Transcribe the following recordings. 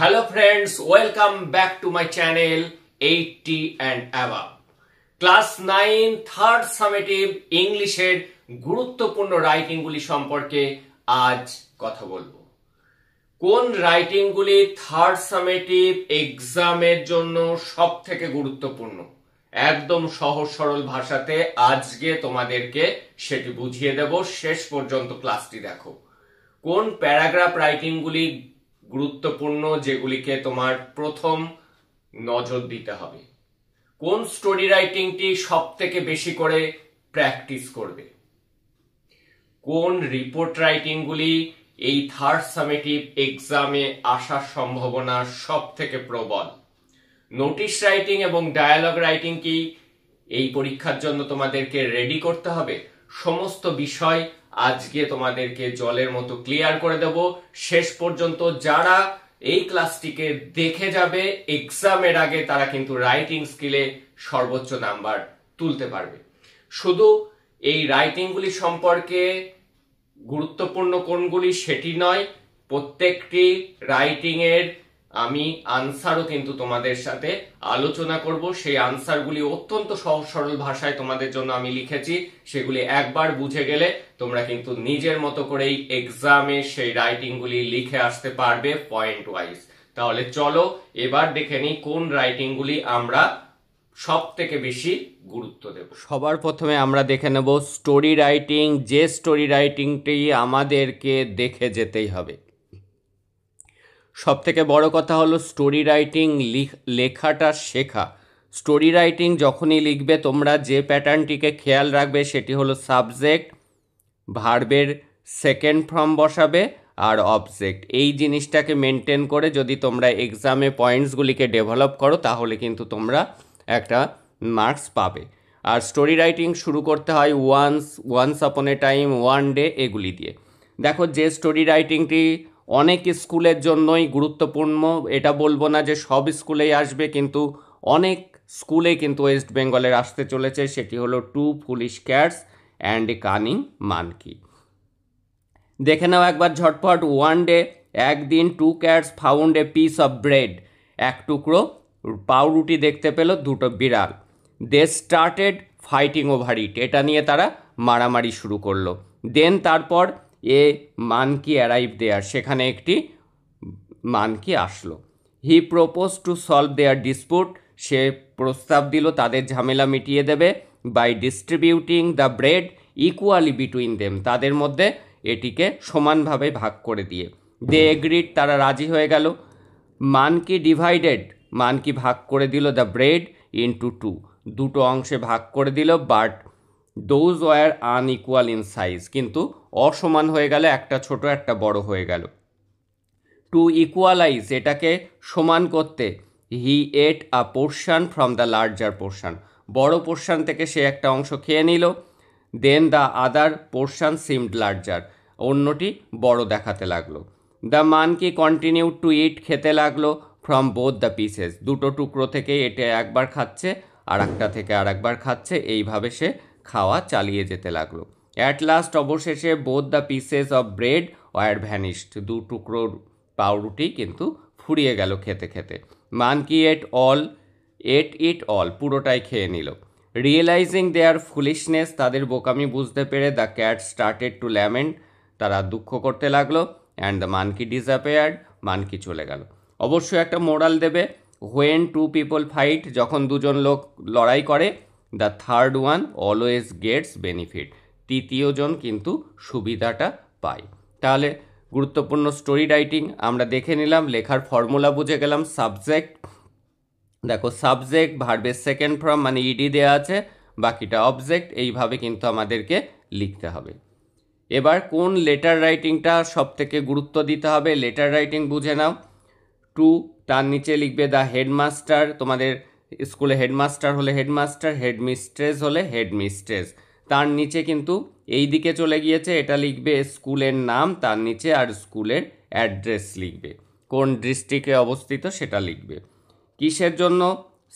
Hello friends, welcome back to my channel 80 and above. Class 9 third summative ইংলিশের গুরুত্বপূর্ণ রাইটিংগুলি সম্পর্কে আজ কথা বলবো। কোন রাইটিংগুলি থার্ড সামেটিভ এক্সামের জন্য সবথেকে গুরুত্বপূর্ণ? একদম সহজ সরল ভাষাতে আজকে তোমাদেরকে সেটি বুঝিয়ে দেব। শেষ পর্যন্ত ক্লাসটি দেখো। কোন প্যারাগ্রাফ রাইটিংগুলি গুরুত্বপূর্ণ যেগুলিকে তোমার প্রথম নজর দিতে হবে? কোন স্টোরি রাইটিংটি সবথেকে বেশি করে প্র্যাকটিস করবে? কোন রিপোর্ট রাইটিংগুলি এই থার্ড সামেটিভ এক্সামে আসার সম্ভাবনা সবথেকে প্রবল? নোটিশ রাইটিং এবং ডায়ালগ রাইটিং কি এই পরীক্ষার জন্য তোমাদেরকে রেডি করতে হবে? সমস্ত বিষয় আজকে তোমাদেরকে জলের মতো ক্লিয়ার করে দেব। শেষ পর্যন্ত যারা এই ক্লাসটিকে দেখে যাবে এক্সামের আগে তারা কিন্তু রাইটিং স্কিলে সর্বোচ্চ নাম্বার তুলতে পারবে। শুধু এই রাইটিংগুলি সম্পর্কে গুরুত্বপূর্ণ কোনগুলি সেটি নয়, প্রত্যেকটি রাইটিং এর আমি আনসারও কিন্তু তোমাদের সাথে আলোচনা করব। সেই আনসারগুলি অত্যন্ত সহজ সরল ভাষায় তোমাদের জন্য আমি লিখেছি। সেগুলি একবার বুঝে গেলে তোমরা কিন্তু নিজের মতো করেই এক্সামে সেই রাইটিংগুলি লিখে আসতে পারবে পয়েন্ট ওয়াইজ। তাহলে চলো এবার দেখে নিই কোন রাইটিংগুলি আমরা সব থেকে বেশি গুরুত্ব দেব। সবার প্রথমে আমরা দেখে নেব স্টোরি রাইটিং। যে স্টোরি রাইটিংটি আমাদেরকে দেখে যেতেই হবে। সব থেকে বড় কথা হলো স্টোরি রাইটিং লেখাটা শেখা। স্টোরি রাইটিং যখনই লিখবে তোমরা যে প্যাটার্নটিকে খেয়াল রাখবে সেটি হলো সাবজেক্ট, ভার্বের সেকেন্ড ফর্ম বসাবে আর অবজেক্ট। এই জিনিসটাকে মেনটেন করে যদি তোমরা এক্সামে পয়েন্টসগুলিকে ডেভেলপ করো তাহলে কিন্তু তোমরা একটা মার্কস পাবে। আর স্টোরি রাইটিং শুরু করতে হয় ওয়ান্স আপন এ টাইম, ওয়ান ডে, এগুলি দিয়ে। দেখো যে স্টোরি রাইটিংটি অনেক স্কুলের জন্যই গুরুত্বপূর্ণ, এটা বলবো না যে সব স্কুলেই আসবে, কিন্তু অনেক স্কুলে কিন্তু ওয়েস্ট বেঙ্গলের আসতে চলেছে। সেটি হলো two foolish cats and a cunning monkey. দেখে নাও একবার ঝটপট। ওয়ান ডে, একদিন, two cats found a piece of bread, এক টুকরো পাউরুটি দেখতে পেল দুটো বিড়াল। They started fighting over it, এটা নিয়ে তারা মারামারি শুরু করলো। দেন তারপর এ মানকি অ্যারাইভ দেয়ার, সেখানে একটি মানকি আসলো। He propose to solve their dispute, সে প্রস্তাব দিল তাদের ঝামেলা মিটিয়ে দেবে। By distributing the bread equally between them, তাদের মধ্যে এটিকে সমানভাবে ভাগ করে দিয়ে। দে এগ্রিড, তারা রাজি হয়ে গেল। মানকি ডিভাইডেড, মানকি ভাগ করে দিল দ্য ব্রেড ইনটু টু, দুটো অংশে ভাগ করে দিল। But those were unequal in size, কিন্তু অসমান হয়ে গেল, একটা ছোট একটা বড় হয়ে গেল। টু ইকুয়ালাইজ, এটাকে সমান করতে, he ate a portion from the larger portion, বড় পোর্শন থেকে সে একটা অংশ খেয়ে নিল। Then the other portion seemed larger, অন্যটি বড় দেখাতে লাগলো। The monkey continue to eat, খেতে লাগলো। ফ্রম বোথ দ্য পিসেস, দুটো টুকরো থেকে এটা একবার খাচ্ছে আর একটা থেকে আর একবার খাচ্ছে, এইভাবে সে খাওয়া চালিয়ে যেতে লাগলো। অ্যাট লাস্ট, অবশেষে, both the pieces of bread were vanished, দু টুকরোর পাউরুটি কিন্তু ফুরিয়ে গেল খেতে খেতে। মানকি এট ইট অল, পুরোটাই খেয়ে নিল। রিয়েলাইজিং দেয়ার ফুলিশনেস, তাদের বোকামি বুঝতে পেরে, the cat started to lament, তারা দুঃখ করতে লাগলো। And the monkey disappeared, monkey চলে গেল। অবশ্যই একটা মোরাল দেবে। হোয়েন টু পিপল ফাইট, যখন দুজন লোক লড়াই করে, the third one always gets benefit, তৃতীয় জন কিন্তু সুবিধাটা পায়। তাহলে গুরুত্বপূর্ণ স্টোরি রাইটিং আমরা দেখে নিলাম। লেখার ফর্মুলা বুঝে গেলাম। সাবজেক্ট, দেখো সাবজেক্ট, ভার্বের সেকেন্ড ফর্ম মানে ইডি দেওয়া আছে, বাকিটা অবজেক্ট, এইভাবে কিন্তু আমাদেরকে লিখতে হবে। এবার কোন লেটার রাইটিংটা সব থেকে গুরুত্ব দিতে হবে? লেটার রাইটিং বুঝে নাও। টু, তার নিচে লিখবে দ্য হেডমাস্টার, তোমাদের স্কুলে হেডমাস্টার হলে হেডমাস্টার, হেডমিস্ট্রেস হলে হেডমিস্ট্রেস। তার নিচে কিন্তু এই দিকে চলে গিয়েছে, এটা লিখবে স্কুলের নাম তার নিচে, আর স্কুলের অ্যাড্রেস লিখবে, কোন ডিস্ট্রিক্টে অবস্থিত সেটা লিখবে। কিসের জন্য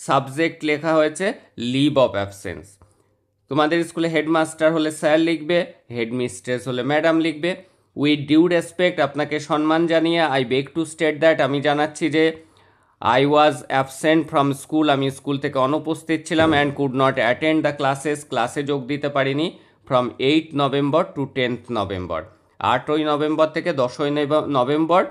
সাবজেক্ট লেখা হয়েছে? Leave of absence. তোমাদের স্কুলে হেডমাস্টার হলে স্যার লিখবে, হেডমিস্ট্রেস হলে ম্যাডাম লিখবে। উইথ ডিউ রেসপেক্ট, আপনাকে সম্মান জানিয়ে, I beg to state that, আমি জানাচ্ছি যে I was absent from school, আমি স্কুল থেকে অনুপস্থিত ছিলাম, and could not attend the classes, ক্লাসে যোগ দিতে পারিনি, ফ্রম 8 নভেম্বর টু 10 নভেম্বর, 8ই নভেম্বর থেকে 10ই নভেম্বর,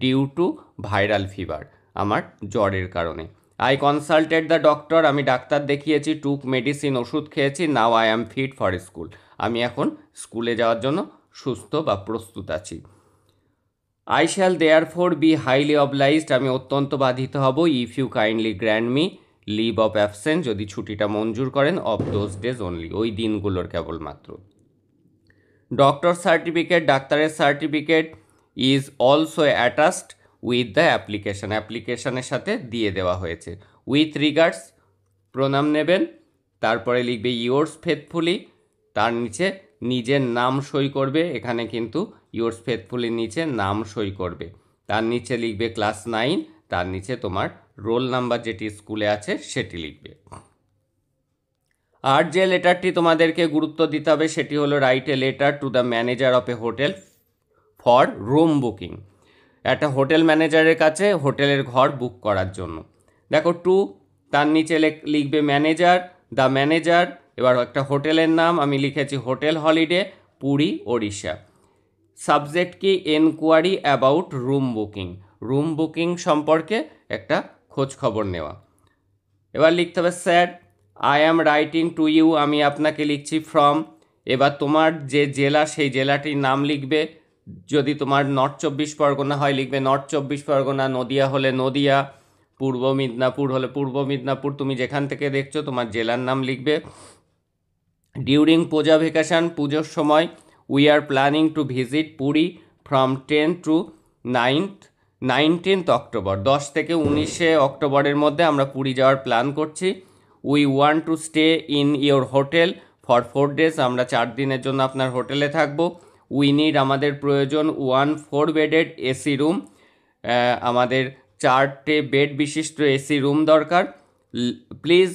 ডিউ টু ভাইরাল ফিভার, আমার জ্বরের কারণে। আই কনসাল্টেড দ্য ডক্টর, আমি ডাক্তার দেখিয়েছি, টুক মেডিসিন, ওষুধ খেয়েছি, now I am fit for school, আমি এখন স্কুলে যাওয়ার জন্য সুস্থ বা প্রস্তুত আছি। I shall therefore be highly obliged, আমি অত্যন্ত বাধিত হব, if you kindly grant me leave of absent, যদি ছুটিটা মঞ্জুর করেন, অফ দোজ ডেজ অনলি, ওই দিনগুলোর কেবলমাত্র। ডক্টর সার্টিফিকেট, ডাক্তারের certificate, is also attached with the application, অ্যাপ্লিকেশনের সাথে দিয়ে দেওয়া হয়েছে। উইথ রিগার্ডস প্রণাম নেবেন, তারপরে লিখবে ইয়োর্স ফেথফুলি, তার নিচে নিজের নাম সই করবে, এখানে কিন্তু ইয়োর্স ফেথফুলির নিচে নাম সই করবে, তার নিচে লিখবে ক্লাস 9, তার নিচে তোমার রোল নাম্বার যেটি স্কুলে আছে সেটি লিখবে। আর যে লেটারটি তোমাদেরকে গুরুত্ব দিতে হবে সেটি হলো write a letter to the manager of A hotel for room booking, একটা হোটেল ম্যানেজারের কাছে হোটেলের ঘর বুক করার জন্য। দেখো টু, তার নিচে লিখবে ম্যানেজার, দ্য ম্যানেজার, এবার একটা হোটেলের নাম আমি লিখেছি hotel holiday, Puri, Odisha. Subject কি enquiry about room booking, room booking সম্পর্কে একটা খোঁজ খবর নেওয়া। এবার লিখতে হবে sir I am writing to you, আমি আপনাকে লিখছি ফ্রম, এবার তোমার যে জেলা সেই জেলাটির নাম লিখবে, যদি তোমার নর্থ 24 পরগনা হয় লিখবে নর্থ 24 পরগনা, নদিয়া হলে নদিয়া, পূর্ব মিদনাপুর হলে পূর্ব মিদনাপুর, তুমি যেখান থেকে দেখছো তোমার জেলার নাম লিখবে। ডিউরিং পূজা ভেকেশন, পুজোর সময়, we are planning to visit Puri from 10 to 19th October, 10 থেকে 19শে অক্টোবরের মধ্যে আমরা পুরী যাওয়ার প্ল্যান করছি। We want to stay in your hotel for 4 days, আমরা 4 দিনের জন্য আপনার হোটেলে থাকবো। উই নিড, আমাদের প্রয়োজন 1 4 বেডেড এসি রুম, আমাদের 4টে বেড বিশিষ্ট এসি রুম দরকার। প্লিজ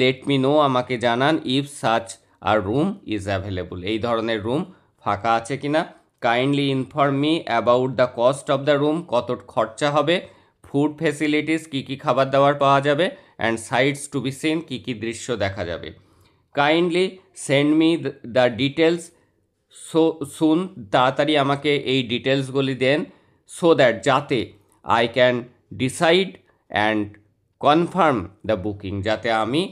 লেট মি নো, আমাকে জানান, if such are room is available, এই ধরনের রুম ফাঁকা আছে কিনা। Kindly inform me about the cost of the room, কত খরচা হবে। ফুড ফেসিলিটিস, কী কী খাবার দাবার পাওয়া যাবে। And sights to be seen, কী কী দৃশ্য দেখা যাবে। Kindly send me the details soon, তাড়াতাড়ি আমাকে এই ডিটেলসগুলি দেন, সো দ্যাট, যাতে I can decide and confirm the booking, যাতে আমি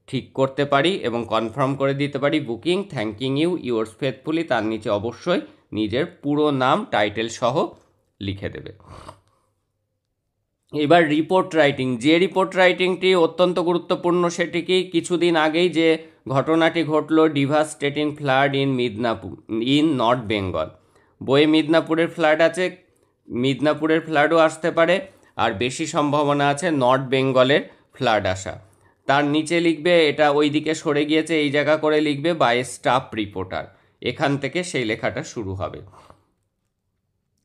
ঠিক করতে পারি এবং কনফার্ম করে দিতে পারি booking. Thanking you, yours faithfully, তার নিচে অবশ্যই নিজের পুরো নাম টাইটেল সহ লিখে দেবে। এবার রিপোর্ট রাইটিং, যে রিপোর্ট রাইটিংটি অত্যন্ত গুরুত্বপূর্ণ সেটি কি, কিছুদিন আগেই যে ঘটনাটি ঘটলো, devastating flood in north Bengal, বইয়ে মিদনাপুরের ফ্লাড আছে, মিদনাপুরের ফ্লাডও আসতে পারে, আর বেশি সম্ভাবনা আছে নর্থ বেঙ্গলের ফ্লাড আসা। তার নিচে লিখবে, এটা ওই দিকে সরে গিয়েছে এই জায়গা করে লিখবে বাই স্টাফ রিপোর্টার, এখান থেকে সেই লেখাটা শুরু হবে।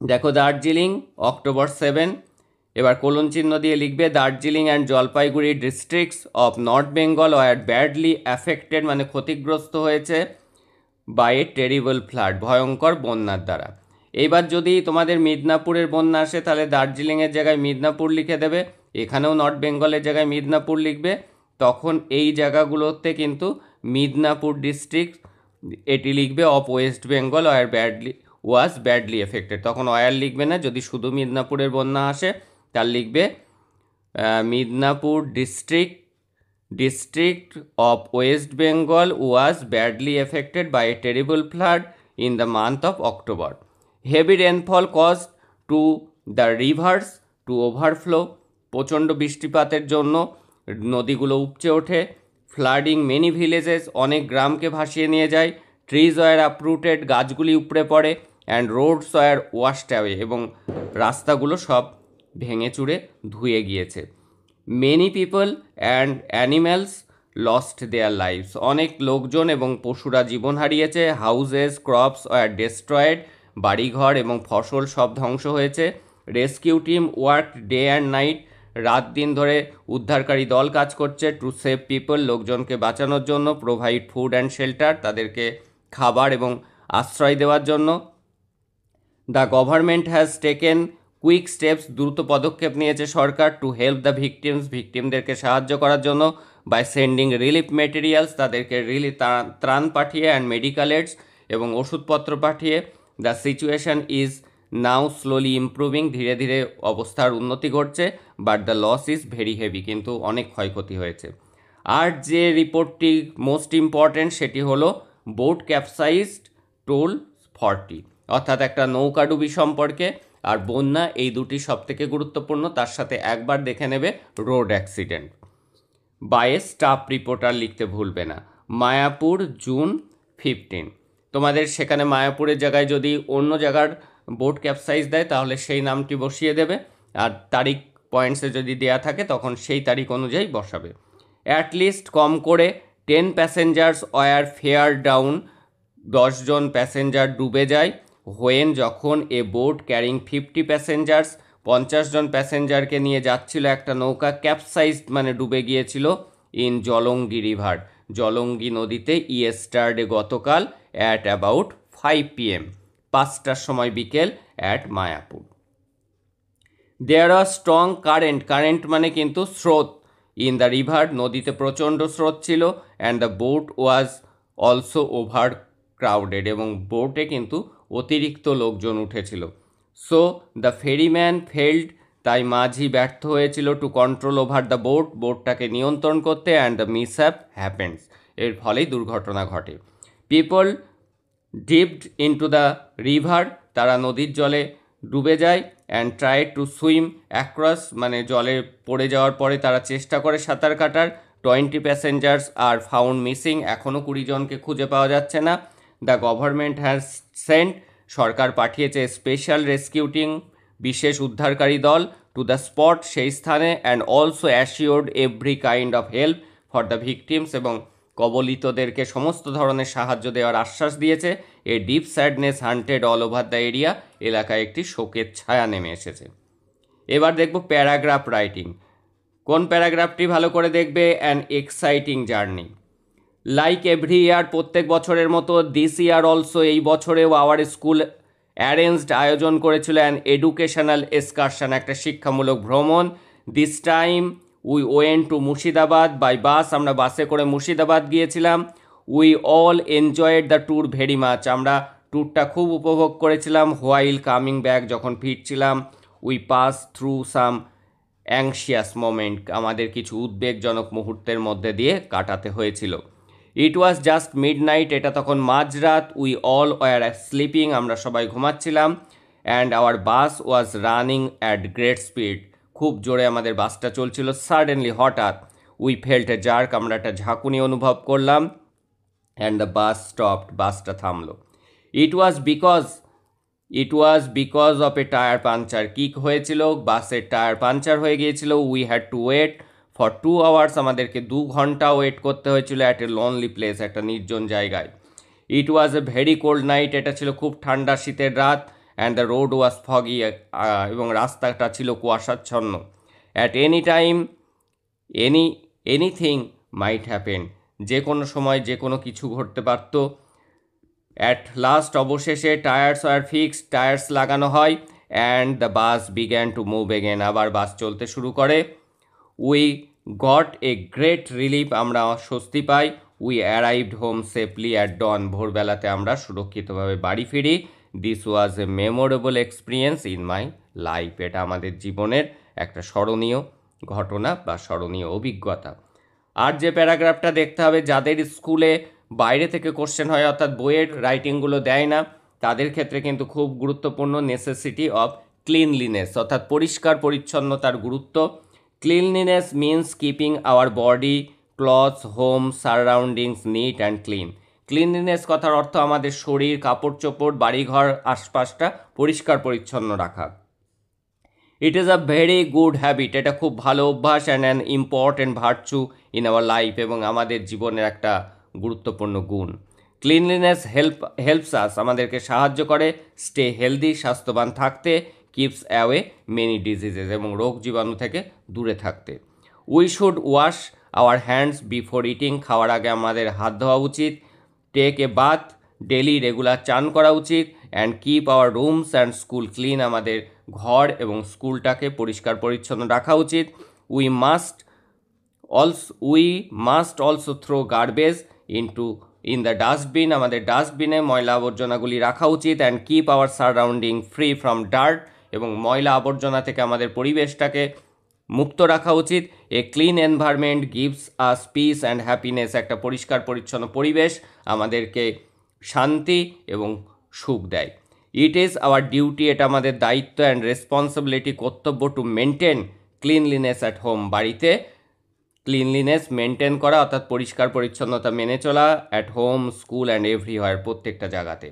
দেখো দার্জিলিং অক্টোবর 7, এবার কোলন চিহ্ন দিয়ে লিখবে Darjeeling and Jalpaiguri districts of north Bengal were badly affected, মানে ক্ষতিগ্রস্ত হয়েছে বাই এ টেরিবল ফ্লাড, ভয়ঙ্কর বন্যার দ্বারা। এইবার যদি তোমাদের মিদনাপুরের বন্যা আসে তাহলে দার্জিলিংয়ের জায়গায় মিদনাপুর লিখে দেবে, এখানেও নর্থ বেঙ্গলের জায়গায় মিদনাপুর লিখবে, তখন এই জায়গাগুলোতে কিন্তু মিদনাপুর ডিস্ট্রিক্ট এটি লিখবে of west Bengal was badly affected, তখন ওয়ার লিখবে না, যদি শুধু মিদনাপুরের বন্যা আসে তার লিখবে Midnapur district of west Bengal was badly affected by a terrible flood in the month of October. Heavy rainfall cause to the rivers to overflow, প্রচণ্ড বৃষ্টিপাতের জন্য নদীগুলো উপচে ওঠে। ফ্লাডিং মেনি ভিলেজেস, অনেক গ্রামকে ভাসিয়ে নিয়ে যায়। ট্রিজ ওয়ার আপরুটেড, গাছগুলি উপড়ে পড়ে। And roads were washed away, এবং রাস্তাগুলো সব ভেঙে চুরে ধুয়ে গিয়েছে। Many people and animals lost their lives, অনেক লোকজন এবং পশুরা জীবন হারিয়েছে। হাউজেস ক্রপস ওয়ার ডেস্ট্রয়েড, বাড়িঘর এবং ফসল সব ধ্বংস হয়েছে। Rescue team work day and night, রাত দিন ধরে উদ্ধারকারী দল কাজ করছে। টু সেভ পিপল, লোকজনকে বাঁচানোর জন্য। প্রোভাইড ফুড অ্যান্ড শেল্টার, তাদেরকে খাবার এবং আশ্রয় দেওয়ার জন্য। The government has taken quick steps, দ্রুত পদক্ষেপ নিয়েছে সরকার, টু হেল্প দ্য ভিকটিমস, ভিকটিমদেরকে সাহায্য করার জন্য, বাই সেন্ডিং রিলিফ মেটেরিয়ালস, তাদেরকে ত্রাণ পাঠিয়ে, অ্যান্ড মেডিকেল এডস, এবং ওষুধপত্র পাঠিয়ে। The situation is now slowly improving, ধীরে ধীরে অবস্থার উন্নতি ঘটছে, but the loss is very heavy, কিন্তু অনেক ক্ষয়ক্ষতি হয়েছে। আর যে রিপোর্টটি মোস্ট ইম্পর্ট্যান্ট সেটি হলো বোট ক্যাপসাইজড টোল 40, অর্থাৎ একটা নৌকাডুবি সম্পর্কে আর বন্যা, এই দুটি সবথেকে গুরুত্বপূর্ণ। তার সাথে একবার দেখে নেবে road accident. By staff reporter লিখতে ভুলবে না। মায়াপুর জুন 15। তোমাদের সেখানে মায়াপুরের জায়গায় যদি অন্য জায়গার বোট ক্যাপসাইজ দেয় তাহলে সেই নামটি বসিয়ে দেবে, আর তারিখ পয়েন্টসে যদি দেয়া থাকে তখন সেই তারিখ অনুযায়ী বসাবে। অ্যাটলিস্ট কম করে 10 প্যাসেঞ্জার্স ওয়ার ফেয়ার ডাউন, 10 জন প্যাসেঞ্জার ডুবে যায়। হোয়েন, যখন এ বোট ক্যারিং 50 প্যাসেঞ্জার্স, 50 জন প্যাসেঞ্জারকে নিয়ে যাচ্ছিল একটা নৌকা, ক্যাপসাইজড মানে ডুবে গিয়েছিল, ইন জলঙ্গি রিভার, জলঙ্গি নদীতে, ইয়েস্টারডে গতকাল, অ্যাট অ্যাবাউট 5 PM, 5টার সময় বিকেল, at Mayapur. There are strong current, current মানে কিন্তু স্রোত, ইন দ্য রিভার, নদীতে প্রচণ্ড স্রোত ছিল, and the boat was also over crowded, এবং বোটে কিন্তু অতিরিক্ত লোকজন উঠেছিল। সো দ্য ফেরিম্যান ফেল্ড, তাই মাঝি ব্যর্থ হয়েছিল, to control over the boat, বোটটাকে নিয়ন্ত্রণ করতে, অ্যান্ড দ্য মিসহ্যাপ হ্যাপেন্স, এর ফলেই দুর্ঘটনা ঘটে। People dipped into the river, তারা নদীর জলে ডুবে যায়, and try to swim across, মানে জলে পড়ে যাওয়ার পরে তারা চেষ্টা করে সাঁতার কাটার। 20 প্যাসেঞ্জার্স আর ফাউন্ড মিসিং, এখনও 20 জনকে খুঁজে পাওয়া যাচ্ছে না। দ্য গভর্নমেন্ট হ্যাজ সেন্ট, সরকার পাঠিয়েছে স্পেশাল রেস্কিউ টিম, বিশেষ উদ্ধারকারী দল, টু দ্য স্পট, সেই স্থানে, and also assured every kind of help for the victims, এবং কবলিতদেরকে সমস্ত ধরনের সাহায্য দেওয়ার আশ্বাস দিয়েছে। A deep sadness haunted all over the area, এলাকায় একটি শোকের ছায়া নেমে এসেছে। এবার দেখব প্যারাগ্রাফ রাইটিং। কোন প্যারাগ্রাফটি ভালো করে দেখবে? An exciting journey. Like every year, প্রত্যেক বছরের মতো, দিস ইয়ার অলসো, এই বছরেও আওয়ার স্কুল অ্যারেঞ্জড, আয়োজন করেছিল, অ্যান এডুকেশনাল এক্সকারশন, একটা শিক্ষামূলক ভ্রমণ। This time we went to Murshidabad by bus, আমরা বাসে করে মুর্শিদাবাদ গিয়েছিলাম। We all enjoyed the tour very much, আমরা ট্যুরটা খুব উপভোগ করেছিলাম। হোয়াইল কামিং ব্যাক, যখন ফিরছিলাম। We pass through some anxious moment, আমাদের কিছু উদ্বেগজনক মুহূর্তের মধ্যে দিয়ে কাটাতে হয়েছিল। ইট ওয়াজ জাস্ট মিডনাইট, এটা তখন মাঝরাত। উই অল ওয়ার স্লিপিং, আমরা সবাই ঘুমাচ্ছিলাম। And our bus was running at great speed, খুব জোরে আমাদের বাসটা চলছিল। সাডেনলি, হঠাৎ, উই ফেল্ট এ জার্ক, আমরা একটা ঝাঁকুনি অনুভব করলাম। অ্যান্ড দ্য বাস স্টপড, বাসটা থামলো। It was because of a tyre puncture, কী হয়েছিল? বাসের টায়ার পাঞ্চার হয়ে গিয়েছিল। We had to wait for 2 hours, আমাদেরকে 2 ঘন্টা ওয়েট করতে হয়েছিল। অ্যাট এ লনলি প্লেস, একটা নির্জন জায়গায়। It was a very cold night, এটা ছিল খুব ঠান্ডা শীতের রাত। And the road was foggy, এবং রাস্তাটা ছিল কুয়াশাচ্ছন্ন। At any time anything might happen, যে কোনো সময় যে কোনো কিছু ঘটতে পারত। অ্যাট লাস্ট, অবশেষে, টায়ার্স আর ফিক্সড, টায়ার্স লাগানো হয়। And the bus began to move again, আবার বাস চলতে শুরু করে। We got a great relief, আমরা স্বস্তি পাই। We arrived home safely at dawn, ভোরবেলাতে আমরা সুরক্ষিতভাবে বাড়ি ফিরি। This was a memorable experience in my life, এটা আমাদের জীবনের একটা স্মরণীয় ঘটনা বা স্মরণীয় অভিজ্ঞতা। আর যে প্যারাগ্রাফটা দেখতে হবে, যাদের স্কুলে বাইরে থেকে কোশ্চেন হয়, অর্থাৎ বইয়ের রাইটিংগুলো দেয় না, তাদের ক্ষেত্রে কিন্তু খুব গুরুত্বপূর্ণ, নেসেসিটি অফ ক্লিনলিনেস, অর্থাৎ পরিষ্কার পরিচ্ছন্নতার গুরুত্ব। Cleanliness means keeping our body, clothes, home, surroundings neat and clean. Cleanliness কথার অর্থ আমাদের শরীর, কাপড় চোপড়, বাড়িঘর, আশপাশটা পরিষ্কার পরিচ্ছন্ন রাখা। ইট is a very good habit, এটা খুব ভালো অভ্যাস। And an important virtue in our life, এবং আমাদের জীবনের একটা গুরুত্বপূর্ণ গুণ। ক্লিনলিনেস হেল্পস আস, আমাদেরকে সাহায্য করে। স্টে হেলদি, স্বাস্থ্যবান থাকতে। কিপস অ্যাওয়ে মেনি ডিজিজেস, এবং রোগ জীবাণু থেকে দূরে থাকতে। We should wash our hands before eating, খাওয়ার আগে আমাদের হাত ধোয়া উচিত। Take a bath daily, regular চান করা উচিত। And keep our rooms and school clean, আমাদের ঘর এবং স্কুলটাকে পরিষ্কার পরিচ্ছন্ন রাখা উচিত। We must also throw garbage in the dustbin, আমাদের ডাস্টবিনে ময়লা আবর্জনাগুলি রাখা উচিত। And keep our surrounding free from dirt, এবং ময়লা আবর্জনা থেকে আমাদের পরিবেশটাকে মুক্ত রাখা উচিত। A clean environment gives us piece and happiness, একটা পরিষ্কার পরিচ্ছন্ন পরিবেশ আমাদেরকে শান্তি এবং সুখ দেয়। ইট ইজ আওয়ার ডিউটি, এটা আমাদের দায়িত্ব অ্যান্ড রেসপন্সিবিলিটি, কর্তব্য, to maintain cleanliness at home, বাড়িতে ক্লিনলিনেস মেনটেন করা অর্থাৎ পরিষ্কার পরিচ্ছন্নতা মেনে চলা, at home, school and everywhere, প্রত্যেকটা জায়গাতে।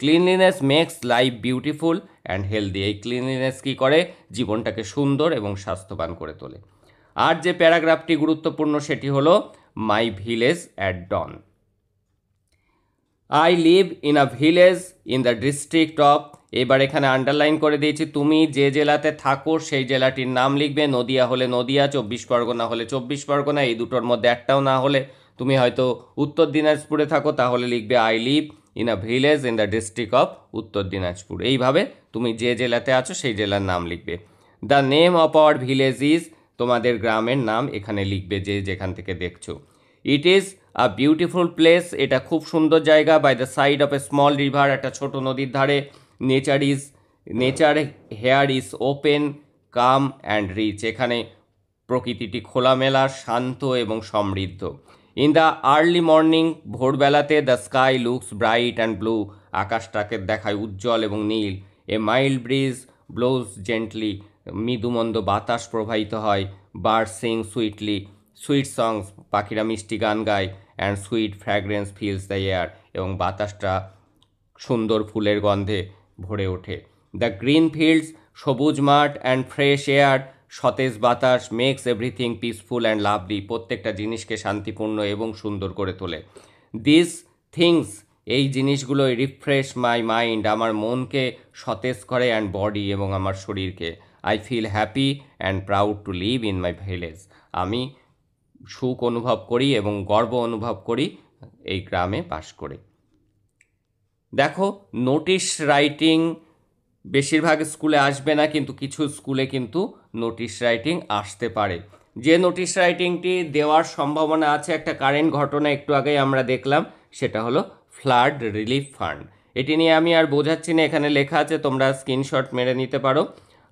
Cleanliness makes life beautiful and healthy, এই ক্লিনলিনেস কী করে, জীবনটাকে সুন্দর এবং স্বাস্থ্যবান করে তোলে। আর যে প্যারাগ্রাফটি গুরুত্বপূর্ণ সেটি হলো my village at dawn. I live in a village in the district of, এবার এখানে আন্ডারলাইন করে দিয়েছি, তুমি যে জেলাতে থাকো সেই জেলাটির নাম লিখবে। নদিয়া হলে নদিয়া, 24 পরগনা হলে 24 পরগনা, এই দুটোর মধ্যে একটাও না হলে, তুমি হয়তো উত্তর দিনাজপুরে থাকো তাহলে লিখবে I live in a village in the district of উত্তর দিনাজপুর। এইভাবে তুমি যে জেলাতে আছো সেই জেলার নাম লিখবে। The name of our village is, তোমাদের গ্রামের নাম এখানে লিখবে যে যেখান থেকে দেখছো। It is a beautiful place, এটা খুব সুন্দর জায়গা। By the side of a small river, একটা ছোট নদীর ধারে। Nature here is open, calm and rich, এখানে প্রকৃতিটি খোলামেলা, শান্ত এবং সমৃদ্ধ। ইন দ্য আর্লি মর্নিং, ভোরবেলাতে, the sky looks bright and blue, আকাশটাকে দেখায় উজ্জ্বল এবং নীল। A mild bridge blows gently, মৃদুমন্দ বাতাস প্রবাহিত হয়। বার্ড সিং সুইটলি, সুইট সংস, পাখিরা মিষ্টি গান গায়। And sweet fragrance feels the air, এবং বাতাসটা সুন্দর ফুলের গন্ধে ভরে ওঠে। দ্য গ্রিন ফিল্ডস, সবুজ মাঠ। অ্যান্ড ফ্রেশ এয়ার, সতেজ বাতাস। Makes everything peaceful and lovely, প্রত্যেকটা জিনিসকে শান্তিপূর্ণ এবং সুন্দর করে তোলে। দিস থিংস, এই জিনিসগুলো রিফ্রেশ মাই মাইন্ড, আমার মনকে সতেজ করে। অ্যান্ড বডি, এবং আমার শরীরকে। I feel happy and proud to live in my village, আমি সুখ অনুভব করি এবং গর্ব অনুভব করি এই গ্রামে বাস করে। দেখো, নোটিশ রাইটিং বেশিরভাগ স্কুলে আসবে না, কিন্তু কিছু স্কুলে কিন্তু নোটিশ রাইটিং আসতে পারে। যে নোটিশ রাইটিংটি দেওয়ার সম্ভাবনা আছে, একটা কারেন্ট ঘটনা একটু আগেই আমরা দেখলাম, সেটা হলো ফ্লাড রিলিফ ফান্ড। এটি নিয়ে আমি আর বোঝাচ্ছি না, এখানে লেখা আছে, তোমরা স্ক্রিনশট মেরে নিতে পারো।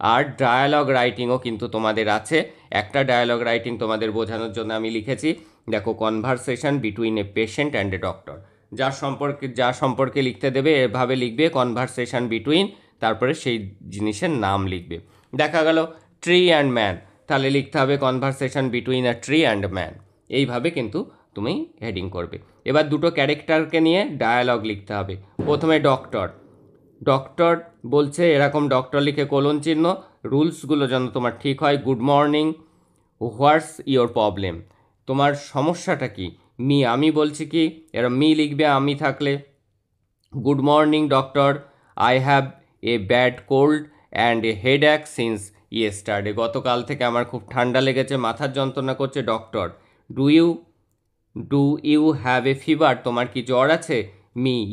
আর ডায়ালগ রাইটিংও কিন্তু তোমাদের আছে। একটা ডায়ালগ রাইটিং তোমাদের বোঝানোর জন্য আমি লিখেছি, দেখো, conversation between a patient and a doctor. যা সম্পর্কে লিখতে দেবে এভাবে লিখবে, কনভারসেশন বিটুইন, তারপরে সেই জিনিসের নাম লিখবে। দেখা গেল ট্রি অ্যান্ড ম্যান, তাহলে লিখতে হবে conversation between a tree and man. এইভাবে কিন্তু তুমি হেডিং করবে। এবার দুটো ক্যারেক্টারকে নিয়ে ডায়ালগ লিখতে হবে। প্রথমে ডক্টর বলছে, এরকম ডক্টর লিখে কোলন চিহ্ন, রুলসগুলো যেন তোমার ঠিক হয়। Good morning, what's your problem, তোমার সমস্যাটা কি। আমি বলছি কি, এরা লিখবে আমি থাকলে। Good morning doctor, I have a bad cold and a headache since yesterday, গতকাল থেকে আমার খুব ঠান্ডা লেগেছে, মাথার যন্ত্রণা করছে। Doctor, do you have a fever, তোমার কি জ্বর আছে।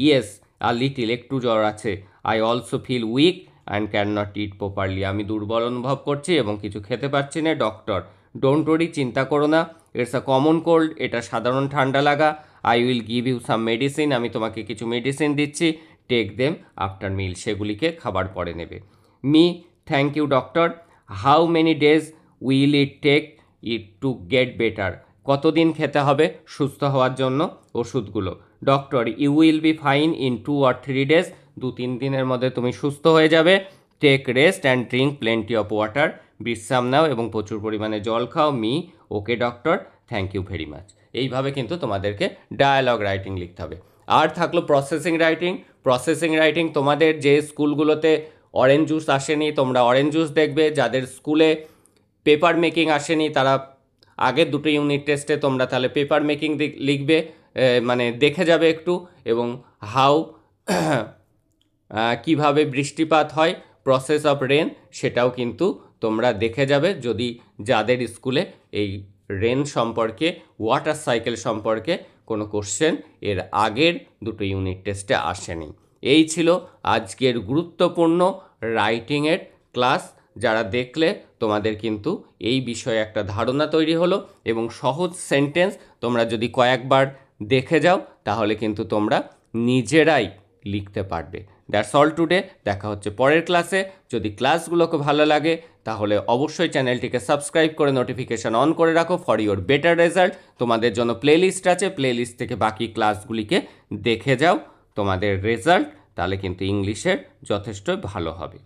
ইয়েস, আ লিটিল, একটু জ্বর আছে। I also feel weak and can not eat properly, আমি দুর্বল অনুভব করছি এবং কিছু খেতে পারছি না। ডক্টর, ডোন্ট ওয়ারি, চিন্তা করো না। ইটস আ কমন কোল্ড, এটা সাধারণ ঠান্ডা লাগা। I will give you some medicine, আমি তোমাকে কিছু মেডিসিন দিচ্ছি। টেক দেম আফটার মিল, সেগুলিকে খাবার পরে নেবে। Thank you doctor, how many days will it take it to get better, কতদিন খেতে হবে সুস্থ হওয়ার জন্য ওষুধগুলো। Doctor, you will be fine in 2 or 3 days, 2-3 দিনের মধ্যে তুমি সুস্থ হয়ে যাবে। Take rest and drink plenty of water, বিশ্রাম নাও এবং প্রচুর পরিমাণে জল খাও। Okay doctor, thank you very much. এইভাবে কিন্তু তোমাদেরকে ডায়ালগ রাইটিং লিখতে হবে। আর থাকলো প্রসেসিং রাইটিং, তোমাদের যে স্কুলগুলোতে অরেঞ্জ জুস আসেনি, তোমরা অরেঞ্জ জুস দেখবে। যাদের স্কুলে পেপার মেকিং আসেনি, তারা আগের দুটো ইউনিট টেস্টে তোমরা তাহলে পেপার মেকিং লিখবে, মানে দেখে যাবে একটু। এবং কিভাবে বৃষ্টিপাত হয়, প্রসেস অফ রেন, সেটাও কিন্তু তোমরা দেখে যাবে, যদি যাদের স্কুলে এই রেন সম্পর্কে, ওয়াটার সাইকেল সম্পর্কে কোনো কোশ্চেন এর আগের দুটো ইউনিট টেস্টে আসেনি। এই ছিল আজকের গুরুত্বপূর্ণ রাইটিংয়ের ক্লাস। যারা দেখলে তোমাদের কিন্তু এই বিষয়ে একটা ধারণা তৈরি হলো, এবং সহজ সেন্টেন্স তোমরা যদি কয়েকবার দেখে যাও তাহলে কিন্তু তোমরা নিজেরাই লিখতে পারবে। That's all today. দেখা হচ্ছে পরের ক্লাসে। যদি ক্লাসগুলোকে ভালো লাগে তাহলে অবশ্যই চ্যানেলটিকে সাবস্ক্রাইব করে নোটিফিকেশান অন করে রাখো ফর ইওর বেটার রেজাল্ট। তোমাদের জন্য প্লেলিস্ট আছে, প্লেলিস্ট থেকে বাকি ক্লাসগুলিকে দেখে যাও। তোমাদের রেজাল্ট তাহলে কিন্তু ইংলিশের যথেষ্ট ভালো হবে।